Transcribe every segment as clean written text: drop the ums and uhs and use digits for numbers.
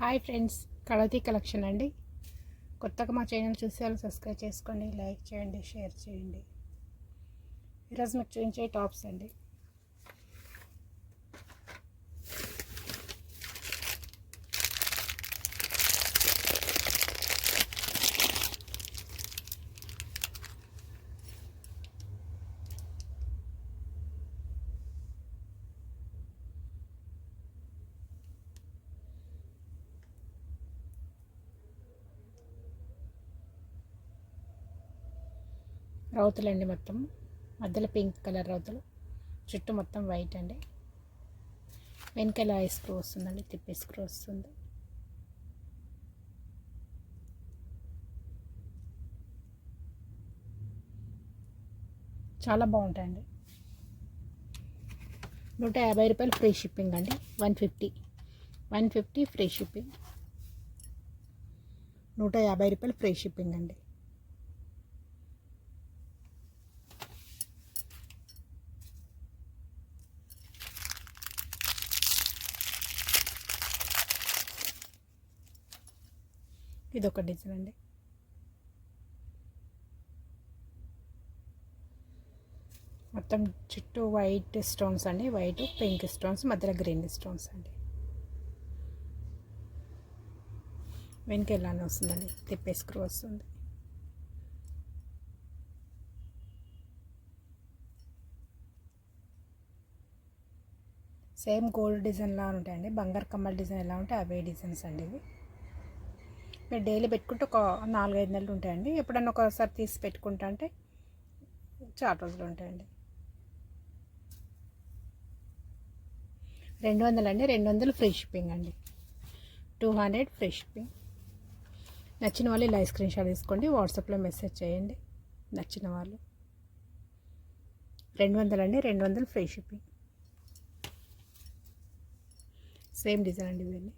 Hi friends, Kalavathi collection అండి. కొత్తగా మా ఛానల్ చూసే వాళ్ళు సబ్స్క్రైబ్ చేసుకోండి, లైక్ చేయండి, షేర్ చేయండి. ఈరోజు మీకు చూపించే టాప్స్ అండి. రౌతులండి, మొత్తం మధ్యలో పింక్ కలర్ రౌతులు, చుట్టూ మొత్తం వైట్ అండి. వెనకాల స్క్రూ వస్తుందండి, తిప్పే స్క్రూ వస్తుంది. చాలా బాగుంటాయండి. 150 రూపాయలు ఫ్రీ షిప్పింగ్ అండి. 150 ఫ్రీ షిప్పింగ్. 150 రూపాయలు ఫ్రీ షిప్పింగ్ అండి. ఇది ఒక డిజైన్ అండి. మొత్తం చుట్టూ వైట్ స్టోన్స్ అండి, వైట్ పింక్ స్టోన్స్, మధ్యలో గ్రీన్ స్టోన్స్ అండి. వెనక ఇలానే వస్తుందండి, తిప్పే స్క్రూ వస్తుంది. సేమ్ గోల్డ్ డిజైన్ లా ఉంటాయండి, బంగారు కమ్మల డిజైన్ ఎలా ఉంటాయి అవే డిజైన్స్ అండి. ఇవి మీరు డైలీ పెట్టుకుంటే ఒక 4-5 నెలలు ఉంటాయండి. ఎప్పుడన్నా ఒకసారి తీసి పెట్టుకుంటా అంటే చాలా రోజులు ఉంటాయండి. 200 అండి, 200 ఫ్రీ షిప్పింగ్ అండి. 200 ఫ్రీ షిప్పింగ్. నచ్చిన వాళ్ళు ఇలా స్క్రీన్ షాట్ తీసుకోండి, వాట్సాప్లో మెసేజ్ చేయండి. నచ్చిన వాళ్ళు 200 అండి, 200 ఫ్రీ షిప్పింగ్. సేమ్ డిజైన్ అండి ఇవన్నీ.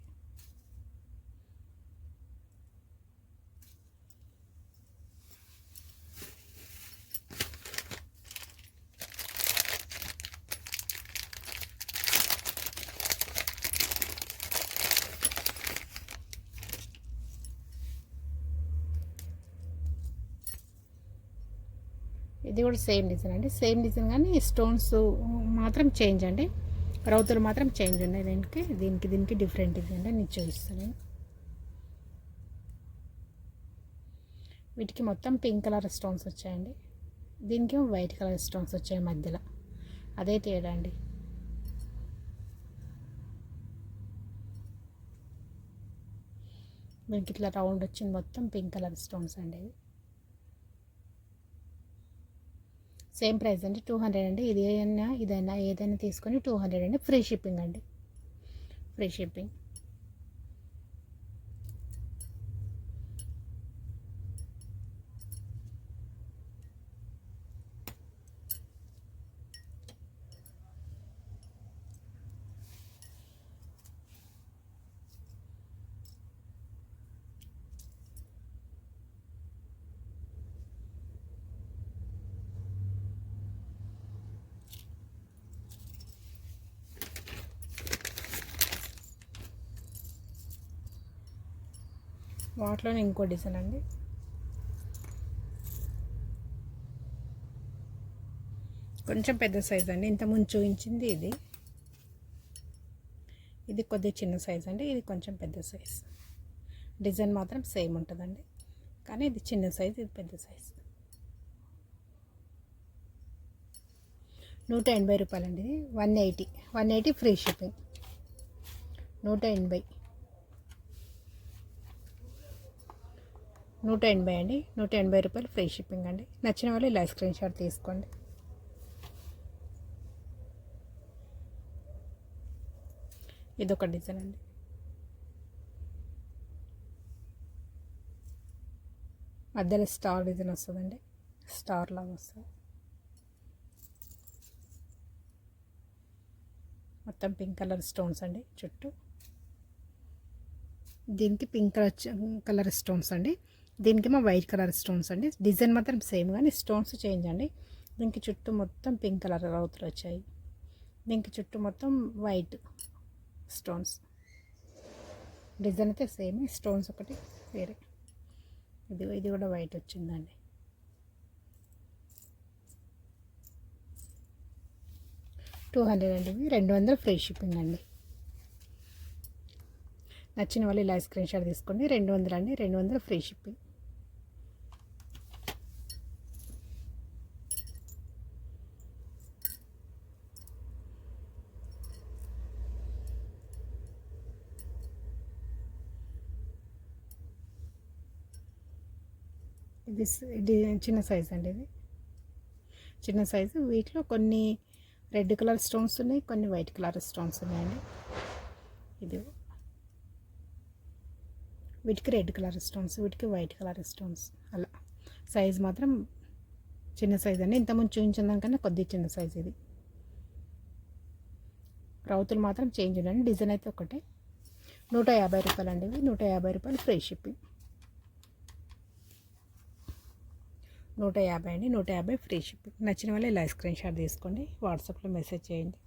ఇది కూడా సేమ్ డిజైన్ అండి, సేమ్ డిజైన్ కానీ స్టోన్స్ మాత్రం చేంజ్ అండి, రౌతులు మాత్రం చేంజ్ ఉన్నాయి. దీనికి డిఫరెంట్ డిజైన్ అండి, నేను చూపిస్తాను. వీటికి మొత్తం పింక్ కలర్ స్టోన్స్ వచ్చాయండి, దీనికి వైట్ కలర్ స్టోన్స్ వచ్చాయి మధ్యలో, అదే తేడా అండి. దీనికి ఇట్లా రౌండ్ వచ్చింది, మొత్తం పింక్ కలర్ స్టోన్స్ అండి. ఇది సేమ్ ప్రైస్ అండి, 200 అండి. ఇదైనా ఏదైనా తీసుకొని 200 అండి. ఫ్రీ షిప్పింగ్ అండి, ఫ్రీ షిప్పింగ్. వాటిలోనే ఇంకో డిజైన్ అండి. కొంచెం పెద్ద సైజ్ అండి, ఇంతకుముందు చూపించింది ఇది కొద్దిగా చిన్న సైజ్ అండి, ఇది కొంచెం పెద్ద సైజ్. డిజైన్ మాత్రం సేమ్ ఉంటుందండి, కానీ ఇది చిన్న సైజ్, ఇది పెద్ద సైజ్. 180 రూపాయలు అండి. 180 ఫ్రీ షిప్పింగ్. 180 అండి, 180 రూపాయలు ఫ్రీ షిప్పింగ్ అండి. నచ్చిన వాళ్ళు ఇలా స్క్రీన్ షాట్ తీసుకోండి. ఇదొక డిజైన్ అండి, మధ్యలో స్టార్ డిజైన్ వస్తుందండి, స్టార్ లాగా వస్తుంది. మొత్తం పింక్ కలర్ స్టోన్స్ అండి చుట్టూ. దీనికి పింక్ కలర్ స్టోన్స్ అండి, దీనికేమో వైట్ కలర్ స్టోన్స్ అండి. డిజైన్ మాత్రం సేమ్ కానీ స్టోన్స్ చేంజ్ అండి. దీనికి చుట్టూ మొత్తం పింక్ కలర్ రౌతులు వచ్చాయి, దీనికి చుట్టూ మొత్తం వైట్ స్టోన్స్. డిజైన్ అయితే సేమ్, స్టోన్స్ ఒకటి వేరే. ఇది కూడా వైట్ వచ్చిందండి. $200 అండి. ఇవి 200 ఫ్రీ షిప్పింగ్ అండి. నచ్చిన వాళ్ళు ఇలా స్క్రీన్ షాట్ తీసుకోండి. 200 అండి, 200 ఫ్రీ షిప్పింగ్. ఇది చిన్న సైజ్ అండి. ఇది చిన్న సైజు. వీటిలో కొన్ని రెడ్ కలర్ స్టోన్స్ ఉన్నాయి, కొన్ని వైట్ కలర్ స్టోన్స్ ఉన్నాయండి. ఇది వీటికి రెడ్ కలర్ స్టోన్స్, వీటికి వైట్ కలర్ స్టోన్స్. అలా సైజ్ మాత్రం చిన్న సైజ్ అండి. ఇంతకుముందు చూపించిన దానికన్నా కొద్దిగా చిన్న సైజ్ ఇది. రౌతులు మాత్రం చేంజ్ ఉండండి. డిజైన్ అయితే ఒకటే. $150 అండి. ఇవి $150 ఫ్రీ షిప్పింగ్. 150 అండి, 150 ఫ్రీ షిప్పింగ్. నచ్చిన వాళ్ళు ఇలా స్క్రీన్ షాట్ తీసుకోండి, వాట్సాప్లో మెసేజ్ చేయండి.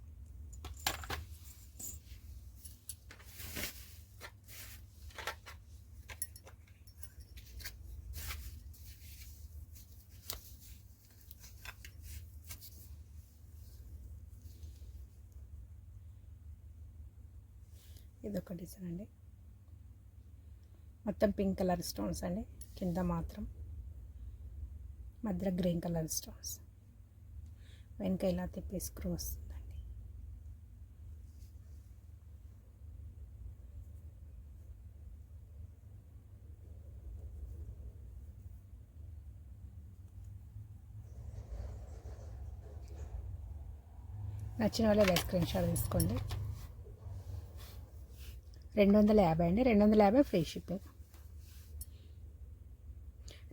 ఇదొక డిజైన్ అండి. మొత్తం పింక్ కలర్ స్టోన్స్ అండి. కింద మాత్రం మధ్యలో గ్రీన్ కలర్ స్టోన్స్. వెనక ఇలా తిప్పి స్క్రూ వస్తుందండి. నచ్చిన వాళ్ళే స్క్రీన్ షాట్ తీసుకోండి. 250 అండి, 250 ఫ్రీ షిప్పింగ్.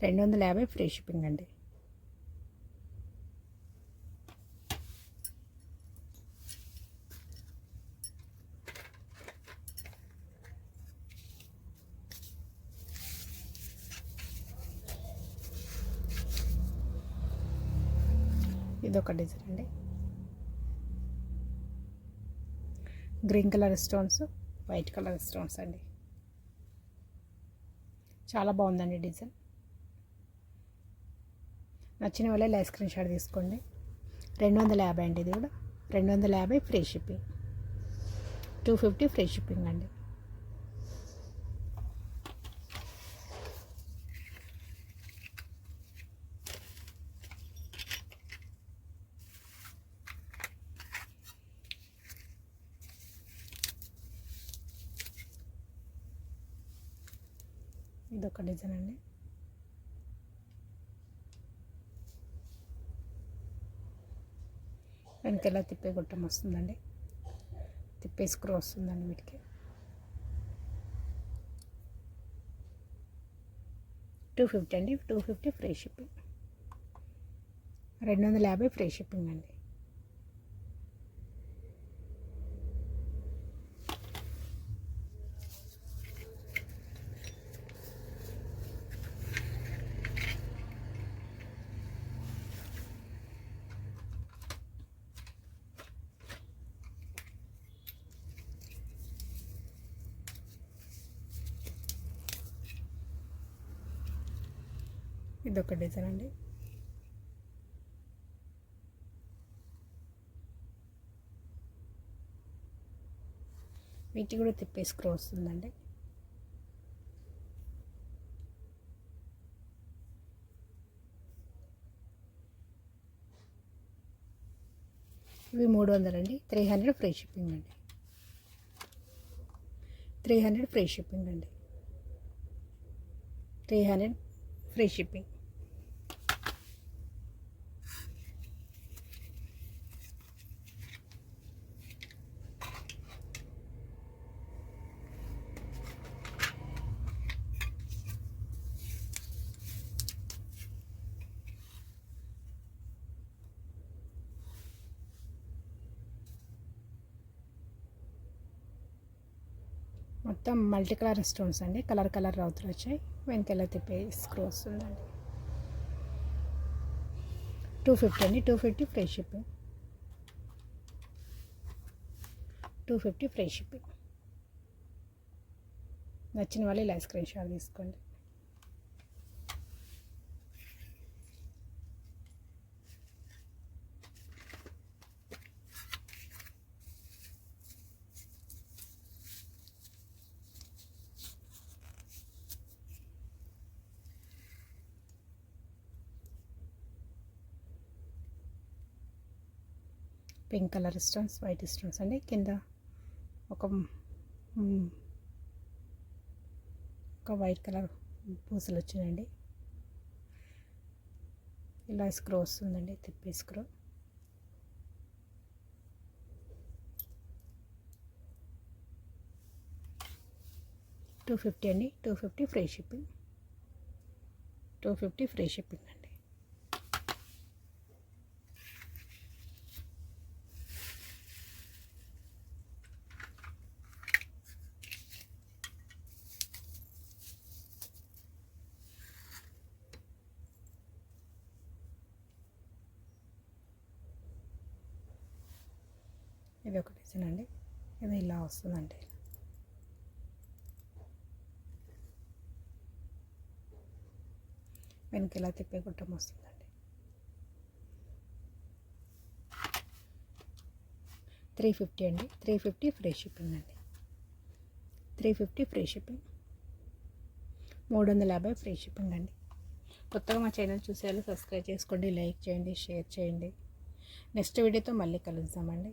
250 ఫ్రీ షిప్పింగ్ అండి. ఇదొక డిజైన్ అండి. Green colour stones, white colour stones అండి. చాలా బాగుందండి డిజైన్. నచ్చిన వాళ్ళే లైవ్ స్క్రీన్ షాట్ తీసుకోండి. 250 అండి. ఇది కూడా 250 ఫ్రీ షిప్పింగ్. 250 ఫ్రీ షిప్పింగ్ అండి. ఇదొక డిజైన్ అండి. వెనకెలా తిప్పే గుట్టం వస్తుందండి, తిప్పే స్క్రూ వస్తుందండి. వీటికి 250 అండి. 250 ఫ్రీ షిప్పింగ్. 250 ఫ్రీ షిప్పింగ్ అండి. ఇదొక డిజైన్ అండి. వీటి కూడా తిప్పే స్క్రూ వస్తుందండి. ఇవి 300 అండి. 300 ఫ్రీ షిప్పింగ్ అండి. 300 ఫ్రీ షిప్పింగ్ అండి. 300 ఫ్రీ షిప్పింగ్. మొత్తం మల్టీ కలర్ స్టోన్స్ అండి. కలర్ కలర్ రౌతులు వచ్చాయి. వెనకెలా తిప్పే స్క్రూ వస్తుందండి. 250 అండి. 250 ఫ్రీ షిప్పింగ్. 250 free shipping. నచ్చిన వాళ్ళు ఇలా స్క్రీన్ షాట్ తీసుకోండి. Pink colour stones, white stones అండి. కింద ఒక వైట్ కలర్ పూసలు వచ్చినాయండి. ఇలా స్క్రూ వస్తుందండి, తిప్పి స్క్రూ. $250 అండి. $250 ఫ్రీ షిప్పింగ్. $250 ఫ్రీ షిప్పింగ్ అండి. ఇది ఒక డిజైన్ అండి. ఇది ఇలా వస్తుందండి. వెనక ఇలా తిప్పే గుట్టం వస్తుందండి. 350 అండి. 350 ఫ్రీ షిప్పింగ్ అండి. 350 ఫ్రీ షిప్పింగ్. 350 ఫ్రీ షిప్పింగ్ అండి. కొత్తగా మా ఛానల్ చూసేవాళ్ళు సబ్స్క్రైబ్ చేసుకోండి, లైక్ చేయండి, షేర్ చేయండి. నెక్స్ట్ వీడియోతో మళ్ళీ కలుద్దామండి.